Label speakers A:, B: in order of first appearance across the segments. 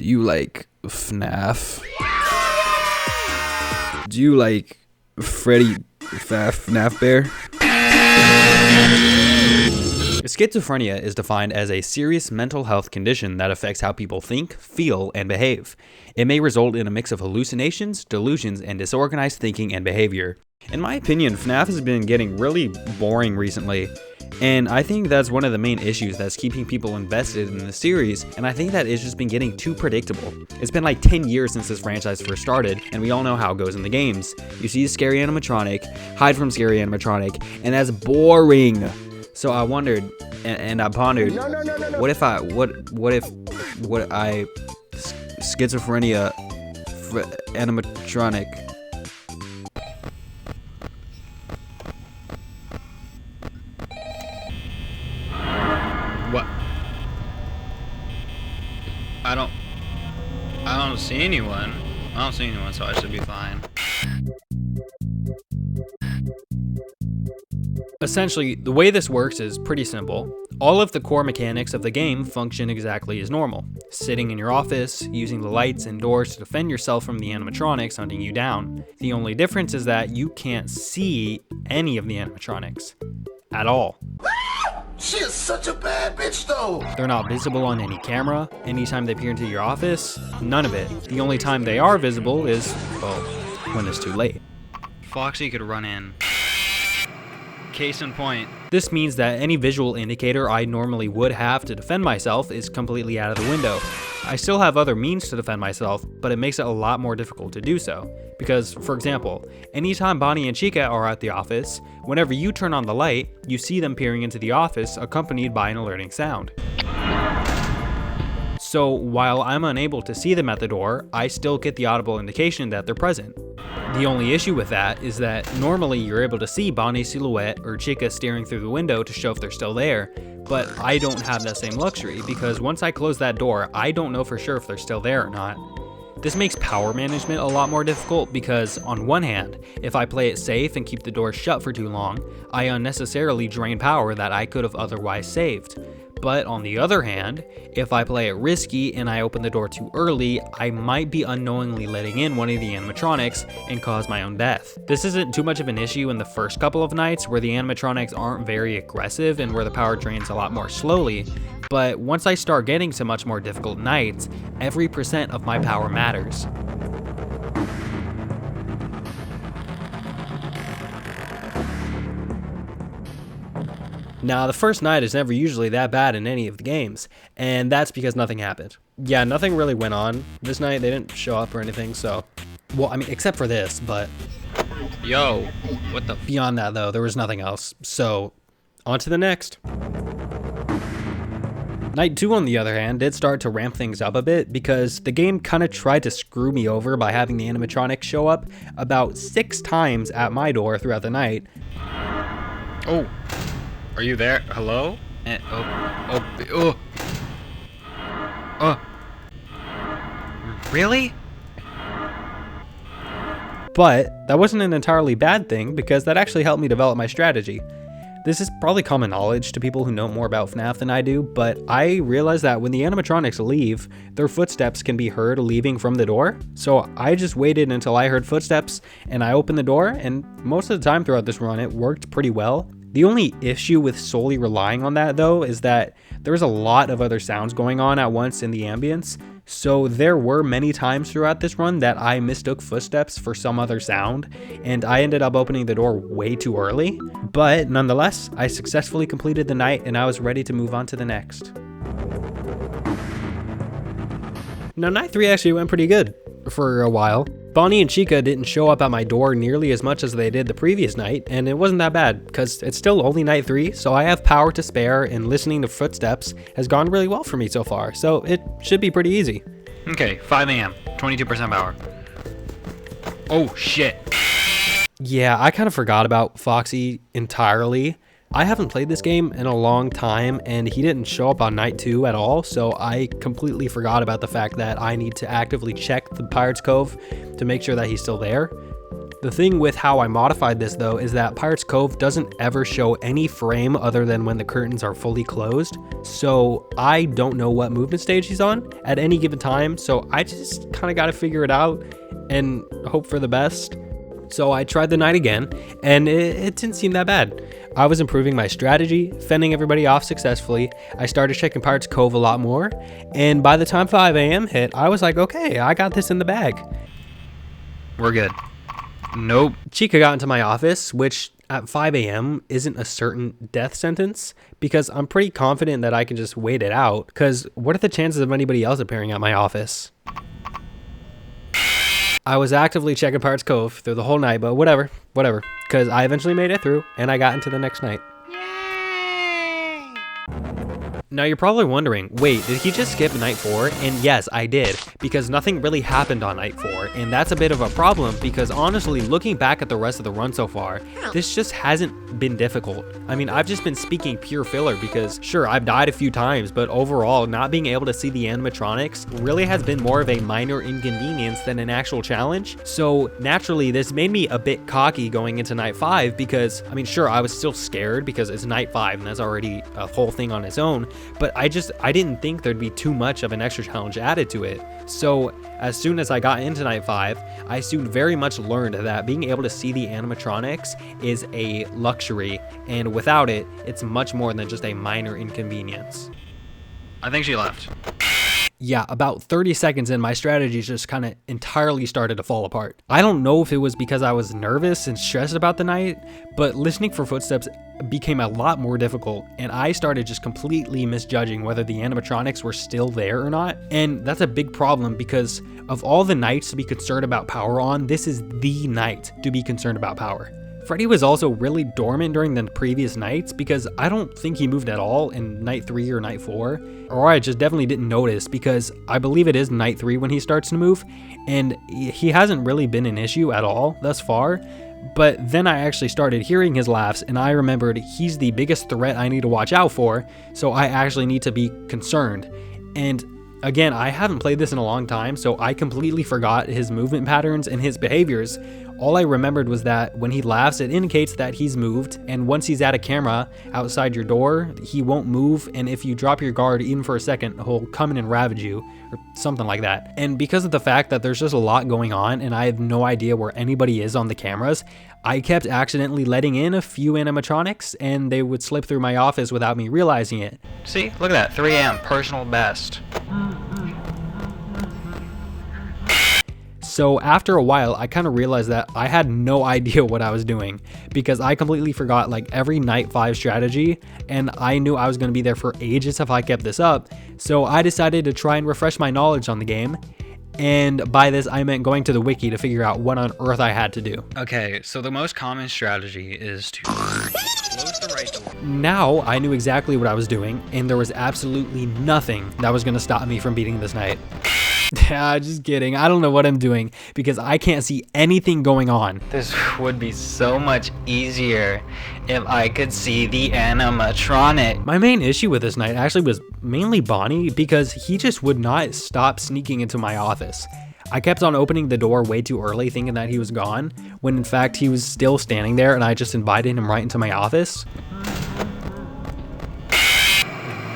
A: Do you like FNAF? Do you like Freddy FNAF Bear? Schizophrenia is defined as a serious mental health condition that affects how people think, feel, and behave. It may result in a mix of hallucinations, delusions, and disorganized thinking and behavior. In my opinion, FNAF has been getting really boring recently, and I think that's one of the main issues that's keeping people invested in the series, and I think that it's just been getting too predictable. It's been like 10 years since this franchise first started, and we all know how it goes in the games. You see a scary animatronic, hide from scary animatronic, and that's boring. So I wondered, and I pondered, what if schizophrenia animatronic. What? I don't see anyone. So I should be fine. Essentially, the way this works is pretty simple. All of the core mechanics of the game function exactly as normal. Sitting in your office, using the lights and doors to defend yourself from the animatronics hunting you down. The only difference is that you can't see any of the animatronics. At all.
B: She is such a bad bitch though!
A: They're not visible on any camera. Anytime they peer into your office, none of it. The only time they are visible is, well, when it's too late. Foxy could run in. Case in point. This means that any visual indicator I normally would have to defend myself is completely out of the window. I still have other means to defend myself, but it makes it a lot more difficult to do so. Because, for example, anytime Bonnie and Chica are at the office, whenever you turn on the light, you see them peering into the office accompanied by an alerting sound. So while I'm unable to see them at the door, I still get the audible indication that they're present. The only issue with that is that normally you're able to see Bonnie's silhouette or Chica staring through the window to show if they're still there, but I don't have that same luxury because once I close that door, I don't know for sure if they're still there or not. This makes power management a lot more difficult because, on one hand, if I play it safe and keep the door shut for too long, I unnecessarily drain power that I could have otherwise saved. But on the other hand, if I play it risky and I open the door too early, I might be unknowingly letting in one of the animatronics and cause my own death. This isn't too much of an issue in the first couple of nights where the animatronics aren't very aggressive and where the power drains a lot more slowly, but once I start getting to much more difficult nights, every percent of my power matters. Now, the first night is never usually that bad in any of the games, and that's because nothing happened. Yeah, nothing really went on this night. They didn't show up or anything, so... Well, I mean, except for this, but... Yo, what the... Beyond that, though, there was nothing else. So, on to the next. Night 2, on the other hand, did start to ramp things up a bit because the game kind of tried to screw me over by having the animatronics show up about 6 times at my door throughout the night. Oh. Are you there? Hello? Really? But that wasn't an entirely bad thing because that actually helped me develop my strategy. This is probably common knowledge to people who know more about FNAF than I do, but I realized that when the animatronics leave, their footsteps can be heard leaving from the door. So I just waited until I heard footsteps and I opened the door, and most of the time throughout this run, it worked pretty well. The only issue with solely relying on that, though, is that there's a lot of other sounds going on at once in the ambience, so there were many times throughout this run that I mistook footsteps for some other sound, and I ended up opening the door way too early. But nonetheless, I successfully completed the night, and I was ready to move on to the next. Now, night 3 actually went pretty good for a while. Bonnie and Chica didn't show up at my door nearly as much as they did the previous night, and it wasn't that bad, because it's still only night 3, so I have power to spare, and listening to footsteps has gone really well for me so far, so it should be pretty easy. Okay, 5 AM, 22% power. Oh, shit. Yeah, I kind of forgot about Foxy entirely. I haven't played this game in a long time, and he didn't show up on night 2 at all, so I completely forgot about the fact that I need to actively check the Pirate's Cove to make sure that he's still there. The thing with how I modified this though is that Pirate's Cove doesn't ever show any frame other than when the curtains are fully closed. So I don't know what movement stage he's on at any given time. So I just kind of got to figure it out and hope for the best. So I tried the night again, and it didn't seem that bad. I was improving my strategy, fending everybody off successfully. I started checking Pirate's Cove a lot more, and by the time 5 a.m. hit, I was like, okay, I got this in the bag. We're good. Nope. Chica got into my office, which at 5 a.m. isn't a certain death sentence, because I'm pretty confident that I can just wait it out, because what are the chances of anybody else appearing at my office? I was actively checking Pirate's Cove through the whole night, but whatever, because I eventually made it through, and I got into the next night. Now you're probably wondering, wait, did he just skip night 4? And yes, I did, because nothing really happened on night 4, and that's a bit of a problem because honestly, looking back at the rest of the run so far, this just hasn't been difficult. I mean, I've just been speaking pure filler because sure, I've died a few times, but overall, not being able to see the animatronics really has been more of a minor inconvenience than an actual challenge. So naturally, this made me a bit cocky going into night 5 because, I mean, sure, I was still scared because it's night 5 and that's already a whole thing on its own. But I didn't think there'd be too much of an extra challenge added to it. So as soon as I got into night 5, I soon very much learned that being able to see the animatronics is a luxury, and without it, it's much more than just a minor inconvenience. I think she left. Yeah, about 30 seconds in, my strategy just kind of entirely started to fall apart. I don't know if it was because I was nervous and stressed about the night, but listening for footsteps became a lot more difficult, and I started just completely misjudging whether the animatronics were still there or not. And that's a big problem because of all the nights to be concerned about power on, this is the night to be concerned about power. Freddy was also really dormant during the previous nights because I don't think he moved at all in night 3 or night 4, or I just definitely didn't notice because I believe it is night 3 when he starts to move, and he hasn't really been an issue at all thus far. But then I actually started hearing his laughs and I remembered he's the biggest threat I need to watch out for, so I actually need to be concerned. And again, I haven't played this in a long time, so I completely forgot his movement patterns and his behaviors. All I remembered was that when he laughs, it indicates that he's moved, and once he's at a camera outside your door, he won't move, and if you drop your guard even for a second, he'll come in and ravage you, or something like that. And because of the fact that there's just a lot going on, and I have no idea where anybody is on the cameras, I kept accidentally letting in a few animatronics, and they would slip through my office without me realizing it. See, look at that, 3 a.m., personal best. So after a while, I kind of realized that I had no idea what I was doing because I completely forgot like every night 5 strategy, and I knew I was going to be there for ages if I kept this up. So I decided to try and refresh my knowledge on the game. And by this, I meant going to the wiki to figure out what on earth I had to do. Okay, so the most common strategy is to close the right door. Now I knew exactly what I was doing, and there was absolutely nothing that was going to stop me from beating this night. Just kidding. I don't know what I'm doing because I can't see anything going on. This would be so much easier if I could see the animatronic. My main issue with this night actually was mainly Bonnie because he just would not stop sneaking into my office. I kept on opening the door way too early thinking that he was gone, when in fact he was still standing there and I just invited him right into my office.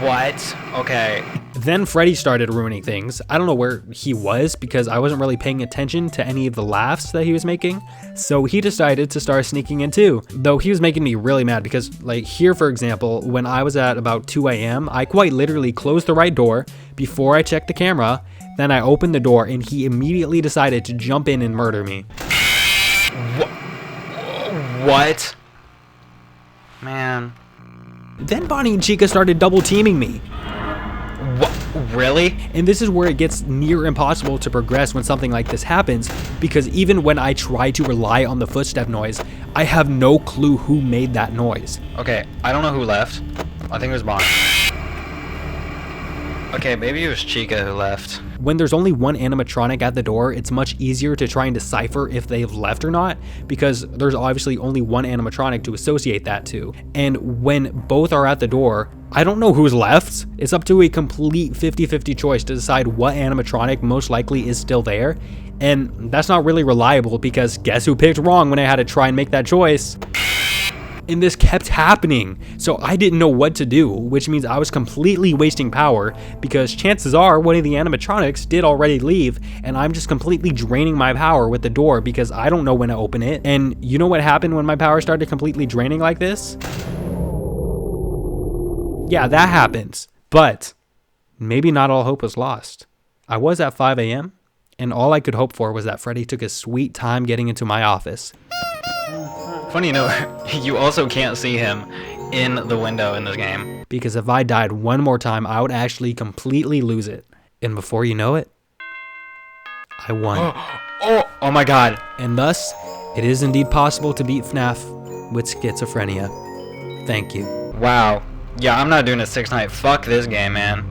A: What? Okay. Then Freddy started ruining things. I don't know where he was because I wasn't really paying attention to any of the laughs that he was making. So he decided to start sneaking in too. Though he was making me really mad because like here, for example, when I was at about 2 a.m., I quite literally closed the right door before I checked the camera. Then I opened the door and he immediately decided to jump in and murder me. What? Man. Then Bonnie and Chica started double teaming me. What? Really? And this is where it gets near impossible to progress when something like this happens, because even when I try to rely on the footstep noise, I have no clue who made that noise. Okay, I don't know who left. I think it was Bonnie.
C: Okay, maybe it was Chica who left.
A: When there's only one animatronic at the door, it's much easier to try and decipher if they've left or not, because there's obviously only one animatronic to associate that to. And when both are at the door, I don't know who's left. It's up to a complete 50-50 choice to decide what animatronic most likely is still there. And that's not really reliable, because guess who picked wrong when I had to try and make that choice? And this kept happening, so I didn't know what to do, which means I was completely wasting power, because chances are one of the animatronics did already leave, and I'm just completely draining my power with the door because I don't know when to open it. And you know what happened when my power started completely draining like this? Yeah, that happens, but maybe not all hope was lost. I was at 5 a.m., and all I could hope for was that Freddy took his sweet time getting into my office.
C: Funny note, you also can't see him in the window in this game.
A: Because if I died one more time, I would actually completely lose it. And before you know it, I won.
C: Oh my god.
A: And thus, it is indeed possible to beat FNAF with schizophrenia. Thank you.
C: Wow. Yeah, I'm not doing a 6 night. Fuck this game, man.